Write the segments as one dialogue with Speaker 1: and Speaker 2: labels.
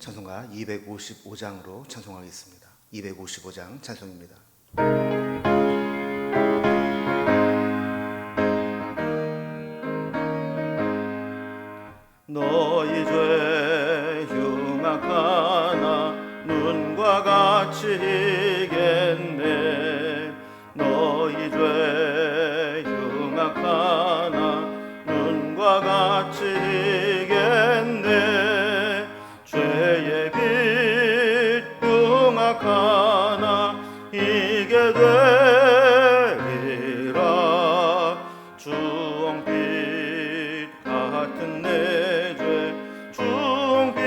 Speaker 1: 찬송가 255장으로 찬송하겠습니다. 255장 찬송입니다. 너희 죄 흉악하나 눈과 같이 이겠네. 너희 죄 흉악하나 눈과 같이 이겠네. 죄의 빛 흉악하나 이게 되리라. 주홍빛 같은 내 죄, 주홍빛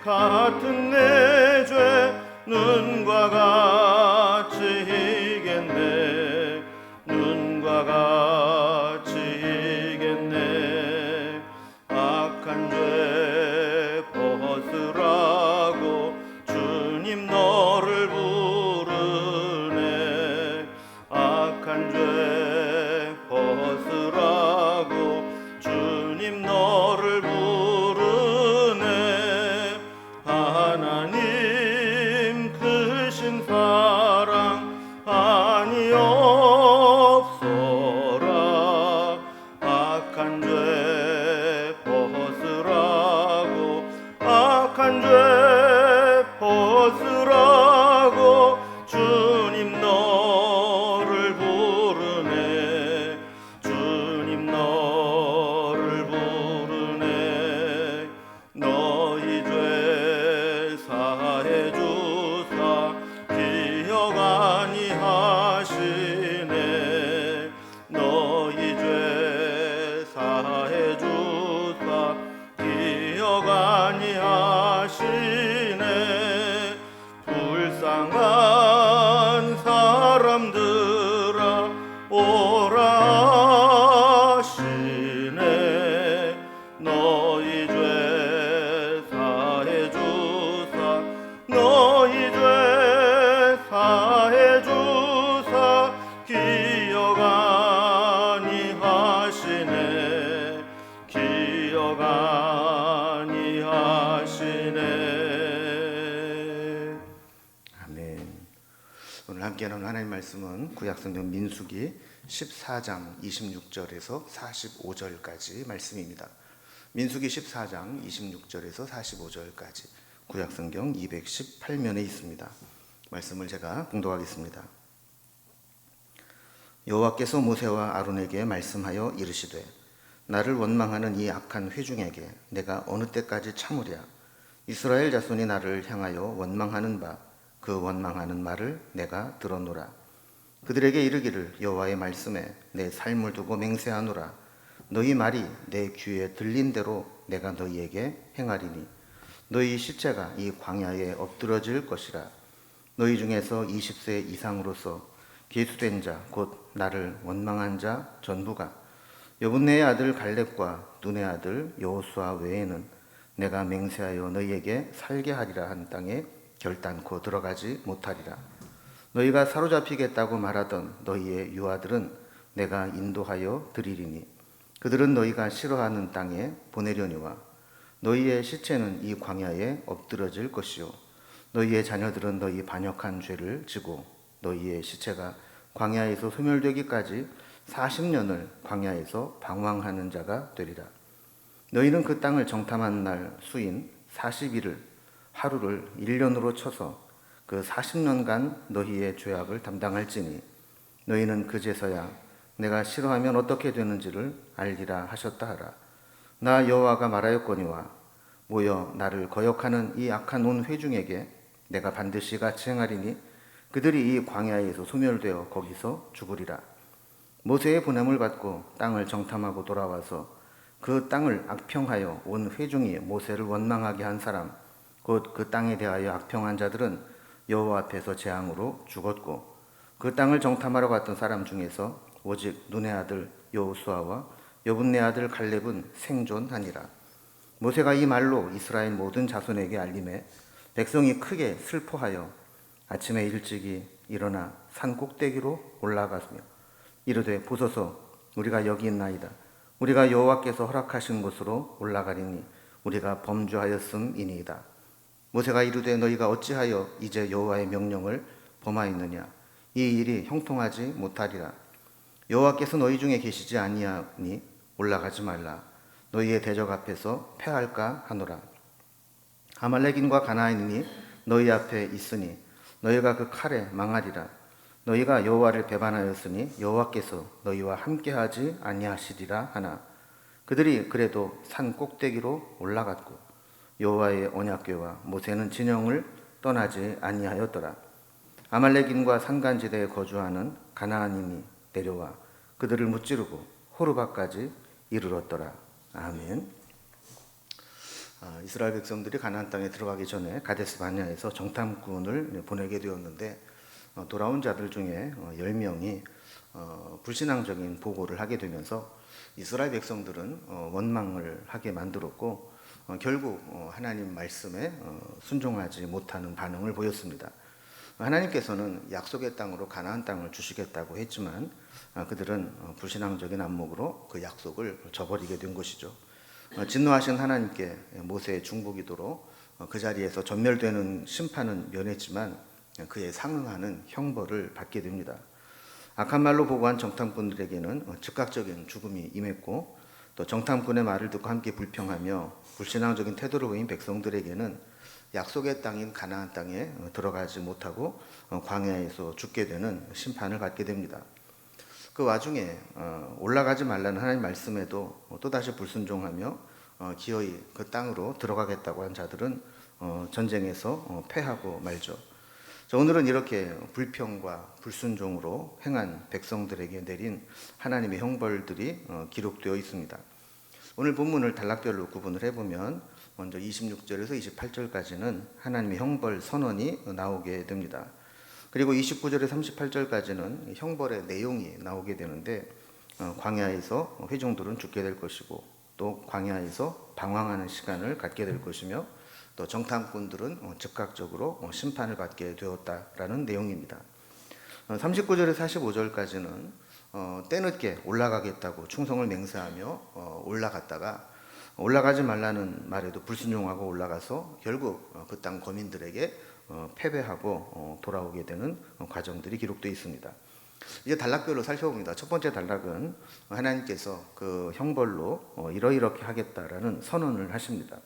Speaker 1: 같은 내 죄 눈과 같이 이겠네. 눈과 같이 이겠네. 악한 죄 벗으라고 주님 너를 부르네. 악한 죄 벗으라고 주님 너를 부르네. 하나님 크신 사랑 아니옵소라. 악한 죄 벗으라고, 악한 죄 벗으라고 주님 너를 부르네. 주님 너를 부르네. 너희 죄 사해 주사 기억 아니하시네. 너희 죄 사해 주사 기억 아니하시네. 불쌍한 사람들아 오라 하시네. 너희 죄 사해 주사, 너희 죄 사해 주사 기억 아니하시네. 기억 아니하시네. 아멘. 오늘 함께 나눈 하나님 말씀은 구약성경 민수기 14장 26절에서 45절까지 말씀입니다. 민수기 14장 26절에서 45절까지 구약성경 218면에 있습니다. 말씀을 제가 봉독하겠습니다. 여호와께서 모세와 아론에게 말씀하여 이르시되 나를 원망하는 이 악한 회중에게 내가 어느 때까지 참으랴. 이스라엘 자손이 나를 향하여 원망하는 바 그 원망하는 말을 내가 들었노라. 그들에게 이르기를 여호와의 말씀에 내 삶을 두고 맹세하노라. 너희 말이 내 귀에 들린 대로 내가 너희에게 행하리니 너희 시체가 이 광야에 엎드러질 것이라. 너희 중에서 20세 이상으로서 계수된 자 곧 나를 원망한 자 전부가 여분네의 아들 갈렙과 눈의 아들 여호수아 외에는 내가 맹세하여 너희에게 살게 하리라 한 땅에 결단코 들어가지 못하리라. 너희가 사로잡히겠다고 말하던 너희의 유아들은 내가 인도하여 드리리니 그들은 너희가 싫어하는 땅에 보내려니와 너희의 시체는 이 광야에 엎드러질 것이요 너희의 자녀들은 너희 반역한 죄를 지고 너희의 시체가 광야에서 소멸되기까지 40년을 광야에서 방황하는 자가 되리라. 너희는 그 땅을 정탐한 날 수인 40일을 하루를 1년으로 쳐서 그 40년간 너희의 죄악을 담당할지니 너희는 그제서야 내가 싫어하면 어떻게 되는지를 알리라 하셨다 하라. 나 여호와가 말하였거니와 모여 나를 거역하는 이 악한 온 회중에게 내가 반드시 같이 행하리니 그들이 이 광야에서 소멸되어 거기서 죽으리라. 모세의 보냄을 받고 땅을 정탐하고 돌아와서 그 땅을 악평하여 온 회중이 모세를 원망하게 한 사람 곧 그 땅에 대하여 악평한 자들은 여호와 앞에서 재앙으로 죽었고 그 땅을 정탐하러 갔던 사람 중에서 오직 눈의 아들 여호수아와 여분네 아들 갈렙은 생존하니라. 모세가 이 말로 이스라엘 모든 자손에게 알림해 백성이 크게 슬퍼하여 아침에 일찍이 일어나 산 꼭대기로 올라가며 이르되 보소서 우리가 여기 있나이다. 우리가 여호와께서 허락하신 곳으로 올라가리니 우리가 범죄하였음이니이다. 모세가 이르되 너희가 어찌하여 이제 여호와의 명령을 범하였느냐? 이 일이 형통하지 못하리라. 여호와께서 너희 중에 계시지 아니하니 올라가지 말라. 너희의 대적 앞에서 패할까 하노라. 아말렉인과 가나안인이 너희 앞에 있으니 너희가 그 칼에 망하리라. 너희가 여호와를 배반하였으니 여호와께서 너희와 함께하지 아니하시리라 하나. 그들이 그래도 산 꼭대기로 올라갔고 여호와의 언약궤와 모세는 진영을 떠나지 아니하였더라. 아말렉인과 산간지대에 거주하는 가나안인이 내려와 그들을 무찌르고 호르바까지 이르렀더라. 아멘. 이스라엘 백성들이 가나안 땅에 들어가기 전에 가데스 바네아에서 정탐꾼을 보내게 되었는데 돌아온 자들 중에 10명이 불신앙적인 보고를 하게 되면서 이스라엘 백성들은 원망을 하게 만들었고 결국 하나님 말씀에 순종하지 못하는 반응을 보였습니다. 하나님께서는 약속의 땅으로 가나안 땅을 주시겠다고 했지만 그들은 불신앙적인 안목으로 그 약속을 저버리게 된 것이죠. 진노하신 하나님께 모세의 중보기도로 그 자리에서 전멸되는 심판은 면했지만 그에 상응하는 형벌을 받게 됩니다. 악한 말로 보고한 정탐꾼들에게는 즉각적인 죽음이 임했고 또 정탐꾼의 말을 듣고 함께 불평하며 불신앙적인 태도를 보인 백성들에게는 약속의 땅인 가나안 땅에 들어가지 못하고 광야에서 죽게 되는 심판을 받게 됩니다. 그 와중에 올라가지 말라는 하나님 말씀에도 또다시 불순종하며 기어이 그 땅으로 들어가겠다고 한 자들은 전쟁에서 패하고 말죠. 오늘은 이렇게 불평과 불순종으로 행한 백성들에게 내린 하나님의 형벌들이 기록되어 있습니다. 오늘 본문을 단락별로 구분을 해보면 먼저 26절에서 28절까지는 하나님의 형벌 선언이 나오게 됩니다. 그리고 29절에서 38절까지는 형벌의 내용이 나오게 되는데 광야에서 회중들은 죽게 될 것이고 또 광야에서 방황하는 시간을 갖게 될 것이며 또 정탐꾼들은 즉각적으로 심판을 받게 되었다라는 내용입니다. 39절에서 45절까지는 때늦게 올라가겠다고 충성을 맹세하며 올라갔다가 올라가지 말라는 말에도 불순종하고 올라가서 결국 그 땅 거민들에게 패배하고 돌아오게 되는 과정들이 기록되어 있습니다. 이제 단락별로 살펴봅니다. 첫 번째 단락은 하나님께서 그 형벌로 이러이렇게 하겠다라는 선언을 하십니다.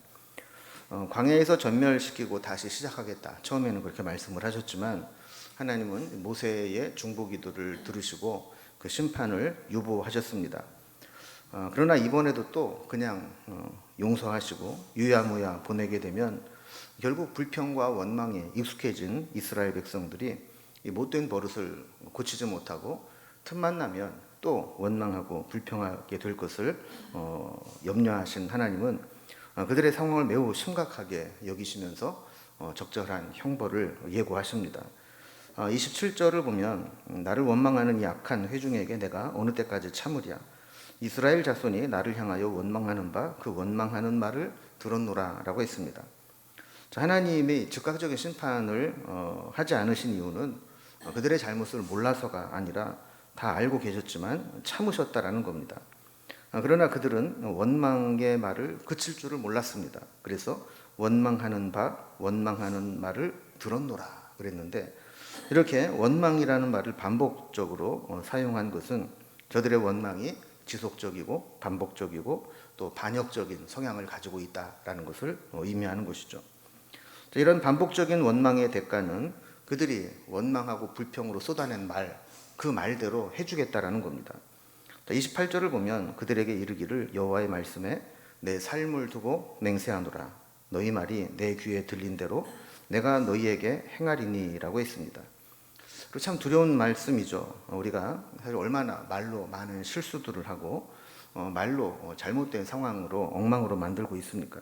Speaker 1: 광야에서 전멸시키고 다시 시작하겠다. 처음에는 그렇게 말씀을 하셨지만 하나님은 모세의 중보기도를 들으시고 그 심판을 유보하셨습니다. 그러나 이번에도 또 그냥 용서하시고 유야무야 보내게 되면 결국 불평과 원망에 익숙해진 이스라엘 백성들이 이 못된 버릇을 고치지 못하고 틈만 나면 또 원망하고 불평하게 될 것을 염려하신 하나님은 그들의 상황을 매우 심각하게 여기시면서 적절한 형벌을 예고하십니다. 27절을 보면 나를 원망하는 이 악한 회중에게 내가 어느 때까지 참으랴. 이스라엘 자손이 나를 향하여 원망하는 바 그 원망하는 말을 들었노라 라고 했습니다. 하나님이 즉각적인 심판을 하지 않으신 이유는 그들의 잘못을 몰라서가 아니라 다 알고 계셨지만 참으셨다라는 겁니다. 그러나 그들은 원망의 말을 그칠 줄을 몰랐습니다. 그래서 원망하는 말을 들었노라 그랬는데 이렇게 원망이라는 말을 반복적으로 사용한 것은 저들의 원망이 지속적이고 반복적이고 또 반역적인 성향을 가지고 있다라는 것을 의미하는 것이죠. 이런 반복적인 원망의 대가는 그들이 원망하고 불평으로 쏟아낸 말, 그 말대로 해주겠다라는 겁니다. 28절을 보면 그들에게 이르기를 여호와의 말씀에 내 삶을 두고 맹세하노라. 너희 말이 내 귀에 들린 대로 내가 너희에게 행하리니라고 했습니다. 참 두려운 말씀이죠. 우리가 사실 얼마나 말로 많은 실수들을 하고 말로 잘못된 상황으로 엉망으로 만들고 있습니까?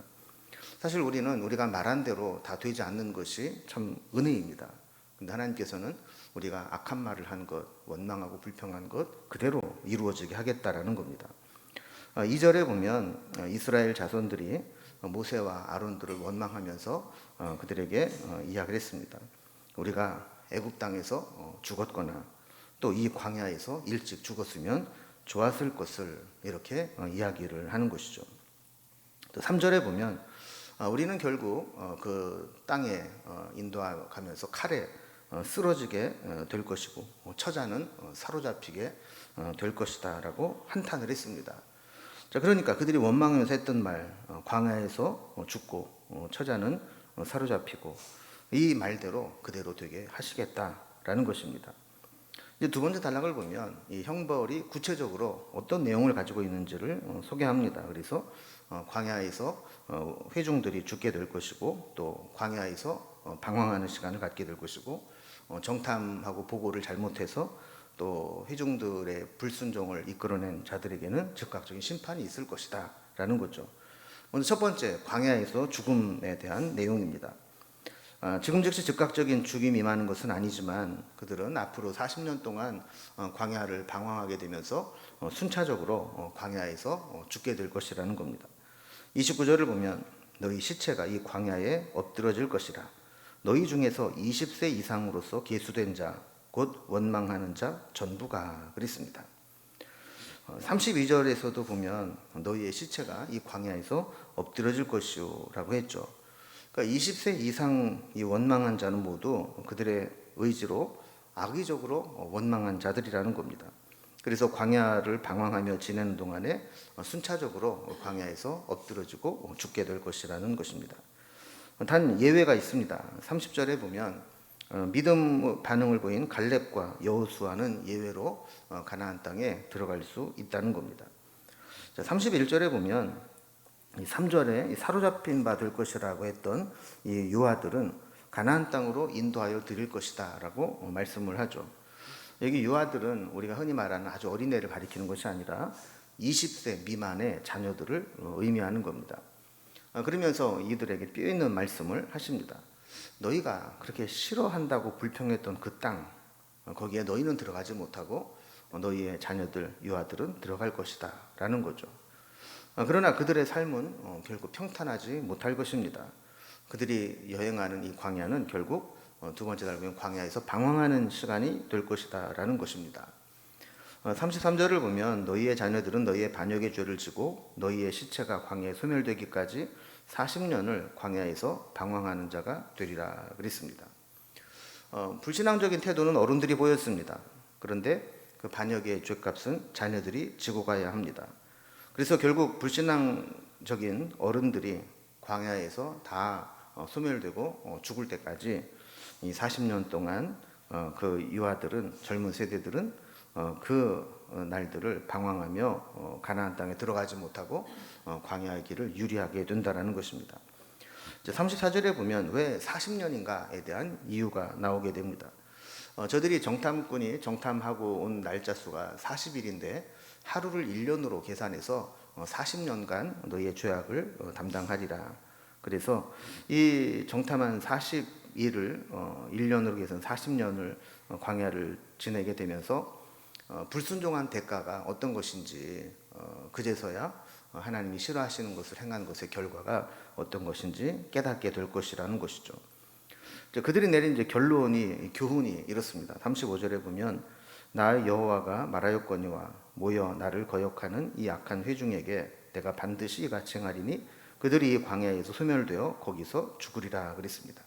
Speaker 1: 사실 우리가 말한 대로 다 되지 않는 것이 참 은혜입니다. 근데 하나님께서는 우리가 악한 말을 한 것, 원망하고 불평한 것 그대로 이루어지게 하겠다라는 겁니다. 2절에 보면 이스라엘 자손들이 모세와 아론들을 원망하면서 그들에게 이야기를 했습니다. 우리가 애굽 땅에서 죽었거나 또 이 광야에서 일찍 죽었으면 좋았을 것을 이렇게 이야기를 하는 것이죠. 또 3절에 보면 우리는 결국 그 땅에 인도하면서 칼에 쓰러지게 될 것이고 처자는 사로잡히게 될 것이다라고 한탄을 했습니다. 자, 그러니까 그들이 원망하면서 했던 말, 광야에서 죽고 처자는 사로잡히고 이 말대로 그대로 되게 하시겠다라는 것입니다. 이제 두 번째 단락을 보면 이 형벌이 구체적으로 어떤 내용을 가지고 있는지를 소개합니다. 그래서 광야에서 회중들이 죽게 될 것이고 또 광야에서 방황하는 시간을 갖게 될 것이고 정탐하고 보고를 잘못해서 또 회중들의 불순종을 이끌어낸 자들에게는 즉각적인 심판이 있을 것이다 라는 거죠. 먼저 첫 번째, 광야에서 죽음에 대한 내용입니다. 지금 즉시 즉각적인 죽임이 임하는 것은 아니지만 그들은 앞으로 40년 동안 광야를 방황하게 되면서 순차적으로 광야에서 죽게 될 것이라는 겁니다. 29절을 보면 너희 시체가 이 광야에 엎드러질 것이라. 너희 중에서 20세 이상으로서 계수된 자, 곧 원망하는 자 전부가 그랬습니다. 32절에서도 보면 너희의 시체가 이 광야에서 엎드러질 것이라고 했죠. 그러니까 20세 이상 이 원망한 자는 모두 그들의 의지로 악의적으로 원망한 자들이라는 겁니다. 그래서 광야를 방황하며 지내는 동안에 순차적으로 광야에서 엎드러지고 죽게 될 것이라는 것입니다. 단 예외가 있습니다. 30절에 보면 믿음 반응을 보인 갈렙과 여호수아는 예외로 가나안 땅에 들어갈 수 있다는 겁니다. 31절에 보면 3절에 사로잡힌 바 될 것이라고 했던 이 유아들은 가나안 땅으로 인도하여 드릴 것이다 라고 말씀을 하죠. 여기 유아들은 우리가 흔히 말하는 아주 어린애를 가리키는 것이 아니라 20세 미만의 자녀들을 의미하는 겁니다. 그러면서 이들에게 뼈있는 말씀을 하십니다. 너희가 그렇게 싫어한다고 불평했던 그 땅, 거기에 너희는 들어가지 못하고 너희의 자녀들, 유아들은 들어갈 것이다 라는 거죠. 그러나 그들의 삶은 결국 평탄하지 못할 것입니다. 그들이 여행하는 이 광야는 결국 두 번째 달 보면 광야에서 방황하는 시간이 될 것이다 라는 것입니다. 33절을 보면 너희의 자녀들은 너희의 반역의 죄를 지고 너희의 시체가 광야에 소멸되기까지 40년을 광야에서 방황하는 자가 되리라 그랬습니다. 불신앙적인 태도는 어른들이 보였습니다. 그런데 그 반역의 죄값은 자녀들이 지고 가야 합니다. 그래서 결국 불신앙적인 어른들이 광야에서 다 소멸되고 죽을 때까지 이 40년 동안 그 유아들은, 젊은 세대들은 그 날들을 방황하며 가나안 땅에 들어가지 못하고 광야의 길을 유리하게 된다는 것입니다. 34절에 보면 왜 40년인가에 대한 이유가 나오게 됩니다. 저들이 정탐꾼이 정탐하고 온 날짜 수가 40일인데 하루를 1년으로 계산해서 40년간 너희의 죄악을 담당하리라. 그래서 이 정탐한 40일을 1년으로 계산 40년을 광야를 지내게 되면서 불순종한 대가가 어떤 것인지 그제서야 하나님이 싫어하시는 것을 행한 것의 결과가 어떤 것인지 깨닫게 될 것이라는 것이죠. 그들이 내린 이제 교훈이 이렇습니다. 35절에 보면 나의 여호와가 말하였거니와 모여 나를 거역하는 이 악한 회중에게 내가 반드시 이같이 행하리니 그들이 이 광야에서 소멸되어 거기서 죽으리라 그랬습니다.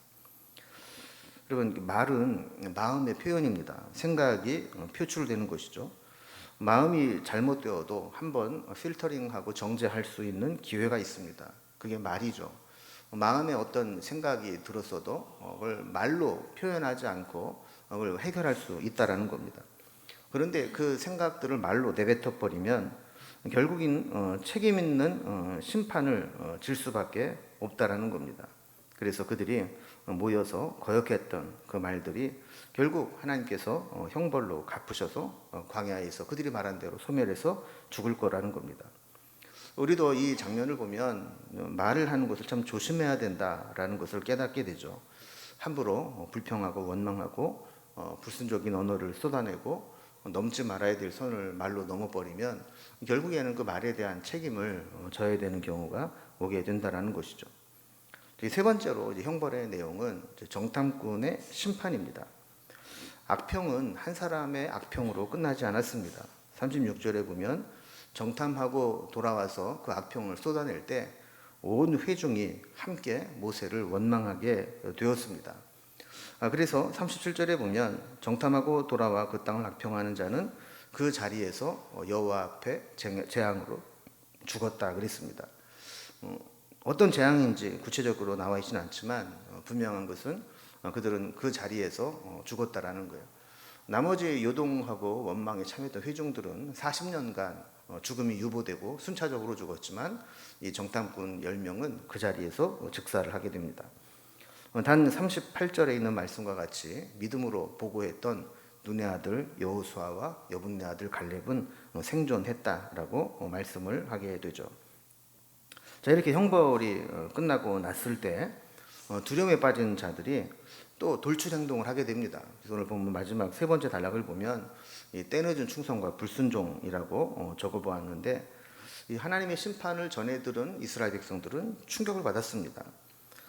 Speaker 1: 여러분, 말은 마음의 표현입니다. 생각이 표출되는 것이죠. 마음이 잘못되어도 한번 필터링하고 정제할 수 있는 기회가 있습니다. 그게 말이죠. 마음에 어떤 생각이 들었어도 그걸 말로 표현하지 않고 그걸 해결할 수 있다라는 겁니다. 그런데 그 생각들을 말로 내뱉어 버리면 결국엔 책임 있는 심판을 질 수밖에 없다라는 겁니다. 그래서 그들이 모여서 거역했던 그 말들이 결국 하나님께서 형벌로 갚으셔서 광야에서 그들이 말한 대로 소멸해서 죽을 거라는 겁니다. 우리도 이 장면을 보면 말을 하는 것을 참 조심해야 된다라는 것을 깨닫게 되죠. 함부로 불평하고 원망하고 불순적인 언어를 쏟아내고 넘지 말아야 될 선을 말로 넘어버리면 결국에는 그 말에 대한 책임을 져야 되는 경우가 오게 된다는 것이죠. 세 번째로 형벌의 내용은 정탐꾼의 심판입니다. 악평은 한 사람의 악평으로 끝나지 않았습니다. 36절에 보면 정탐하고 돌아와서 그 악평을 쏟아낼 때 온 회중이 함께 모세를 원망하게 되었습니다. 그래서 37절에 보면 정탐하고 돌아와 그 땅을 악평하는 자는 그 자리에서 여호와 앞에 재앙으로 죽었다 그랬습니다. 어떤 재앙인지 구체적으로 나와 있지는 않지만 분명한 것은 그들은 그 자리에서 죽었다라는 거예요. 나머지 요동하고 원망에 참여했던 회중들은 40년간 죽음이 유보되고 순차적으로 죽었지만 이 정탐꾼 10명은 그 자리에서 즉사를 하게 됩니다. 단 38절에 있는 말씀과 같이 믿음으로 보고했던 눈의 아들 여호수아와 여분네 아들 갈렙은 생존했다라고 말씀을 하게 되죠. 자, 이렇게 형벌이 끝나고 났을 때 두려움에 빠진 자들이 또 돌출 행동을 하게 됩니다. 그래서 오늘 보면 마지막 세 번째 단락을 보면 이 때늦은 충성과 불순종이라고 적어보았는데, 이 하나님의 심판을 전해 들은 이스라엘 백성들은 충격을 받았습니다.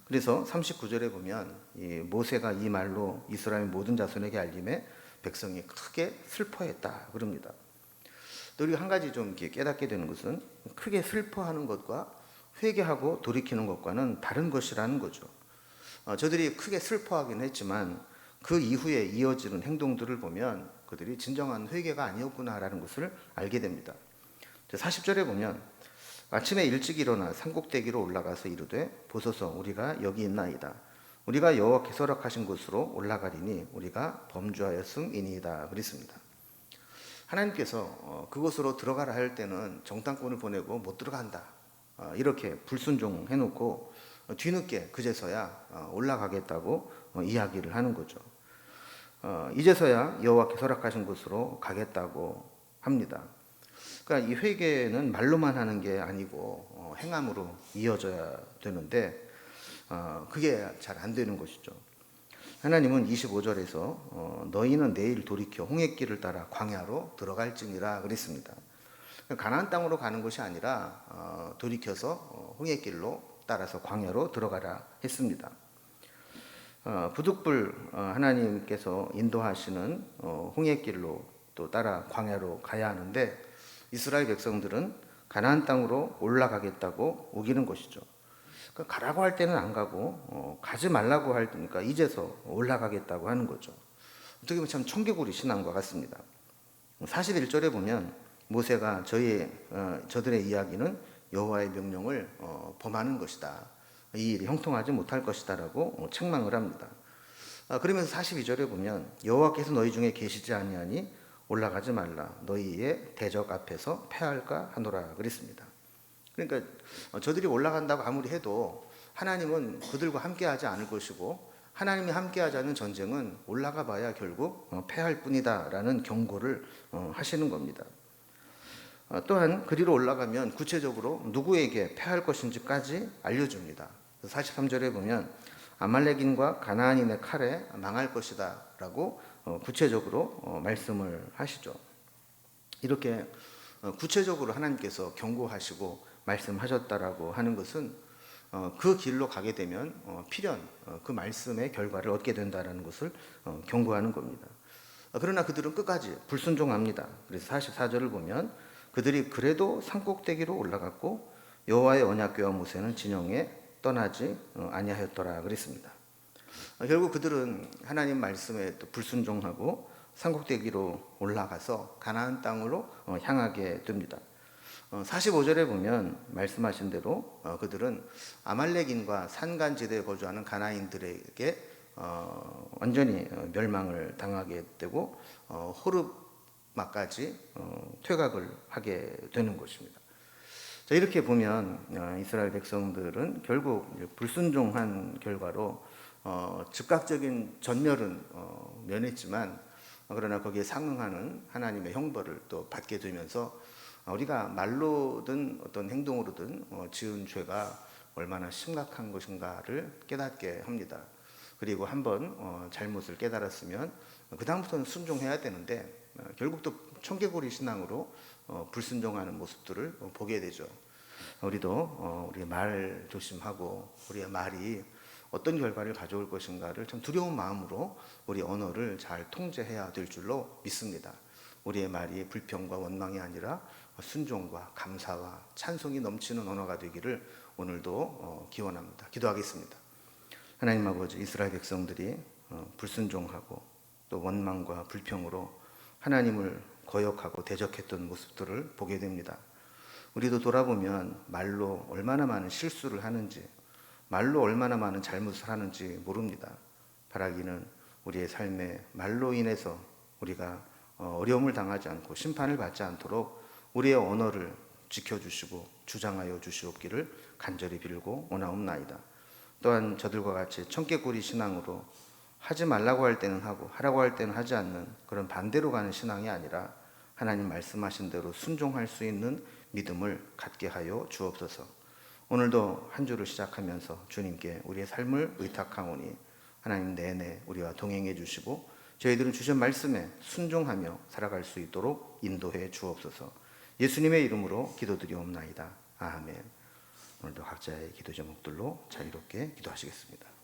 Speaker 1: 그래서 39절에 보면 이 모세가 이 말로 이스라엘 모든 자손에게 알림해 백성이 크게 슬퍼했다 그럽니다. 또 우리가 한 가지 좀 깨닫게 되는 것은 크게 슬퍼하는 것과 회개하고 돌이키는 것과는 다른 것이라는 거죠. 저들이 크게 슬퍼하긴 했지만 그 이후에 이어지는 행동들을 보면 그들이 진정한 회개가 아니었구나라는 것을 알게 됩니다. 40절에 보면 아침에 일찍 일어나 산꼭대기로 올라가서 이르되 보소서 우리가 여기 있나이다. 우리가 여호와께서 허락하신 곳으로 올라가리니 우리가 범죄하였음이니이다 그랬습니다. 하나님께서 그곳으로 들어가라 할 때는 정탐꾼을 보내고 못 들어간다 이렇게 불순종해놓고 뒤늦게 그제서야 올라가겠다고 이야기를 하는 거죠. 이제서야 여호와께서 허락하신 곳으로 가겠다고 합니다. 그러니까 이 회개는 말로만 하는 게 아니고 행함으로 이어져야 되는데 그게 잘 안 되는 것이죠. 하나님은 25절에서 너희는 내일 돌이켜 홍해길을 따라 광야로 들어갈지니라 그랬습니다. 가나안 땅으로 가는 것이 아니라 돌이켜서 홍해길로 따라서 광야로 들어가라 했습니다. 부득불 하나님께서 인도하시는 홍해길로 또 따라 광야로 가야 하는데 이스라엘 백성들은 가나안 땅으로 올라가겠다고 우기는 것이죠. 그러니까 가라고 할 때는 안 가고 가지 말라고 할 때니까 이제서 올라가겠다고 하는 거죠. 어떻게 보면 참 청개구리 신앙과 같습니다. 41절에 보면 모세가 저들의 이야기는 여호와의 명령을 범하는 것이다. 이 일이 형통하지 못할 것이다라고 책망을 합니다. 그러면서 42절에 보면 여호와께서 너희 중에 계시지 아니하니 올라가지 말라. 너희의 대적 앞에서 패할까 하노라 그랬습니다. 그러니까 저들이 올라간다고 아무리 해도 하나님은 그들과 함께하지 않을 것이고 하나님이 함께하지 않은 전쟁은 올라가 봐야 결국 패할 뿐이다라는 경고를 하시는 겁니다. 또한 그리로 올라가면 구체적으로 누구에게 패할 것인지까지 알려줍니다. 43절에 보면 아말렉인과 가나안인의 칼에 망할 것이다 라고 구체적으로 말씀을 하시죠. 이렇게 구체적으로 하나님께서 경고하시고 말씀하셨다라고 하는 것은 그 길로 가게 되면 필연 그 말씀의 결과를 얻게 된다는 것을 경고하는 겁니다. 그러나 그들은 끝까지 불순종합니다. 그래서 44절을 보면 그들이 그래도 산꼭대기로 올라갔고 여호와의 언약궤와 모세는 진영에 떠나지 아니하였더라 그랬습니다. 결국 그들은 하나님 말씀에 또 불순종하고 산꼭대기로 올라가서 가나안 땅으로 향하게 됩니다. 45절에 보면 말씀하신 대로 그들은 아말렉인과 산간지대에 거주하는 가나안인들에게 완전히 멸망을 당하게 되고 호르마까지 퇴각을 하게 되는 것입니다. 자, 이렇게 보면 이스라엘 백성들은 결국 불순종한 결과로 즉각적인 전멸은 면했지만 그러나 거기에 상응하는 하나님의 형벌을 또 받게 되면서 우리가 말로든 어떤 행동으로든 지은 죄가 얼마나 심각한 것인가를 깨닫게 합니다. 그리고 한번 잘못을 깨달았으면 그 다음부터는 순종해야 되는데 결국 또 청개구리 신앙으로 불순종하는 모습들을 보게 되죠. 우리도 우리의 말 조심하고 우리의 말이 어떤 결과를 가져올 것인가를 참 두려운 마음으로 우리 언어를 잘 통제해야 될 줄로 믿습니다. 우리의 말이 불평과 원망이 아니라 순종과 감사와 찬송이 넘치는 언어가 되기를 오늘도 기원합니다. 기도하겠습니다. 하나님 아버지, 이스라엘 백성들이 불순종하고 또 원망과 불평으로 하나님을 거역하고 대적했던 모습들을 보게 됩니다. 우리도 돌아보면 말로 얼마나 많은 실수를 하는지, 말로 얼마나 많은 잘못을 하는지 모릅니다. 바라기는 우리의 삶에 말로 인해서 우리가 어려움을 당하지 않고 심판을 받지 않도록 우리의 언어를 지켜주시고 주장하여 주시옵기를 간절히 빌고 원하옵나이다. 또한 저들과 같이 청개구리 신앙으로 하지 말라고 할 때는 하고 하라고 할 때는 하지 않는 그런 반대로 가는 신앙이 아니라 하나님 말씀하신 대로 순종할 수 있는 믿음을 갖게 하여 주옵소서. 오늘도 한 주를 시작하면서 주님께 우리의 삶을 의탁하오니 하나님 내내 우리와 동행해 주시고 저희들은 주신 말씀에 순종하며 살아갈 수 있도록 인도해 주옵소서. 예수님의 이름으로 기도드리옵나이다. 아멘. 오늘도 각자의 기도 제목들로 자유롭게 기도하시겠습니다.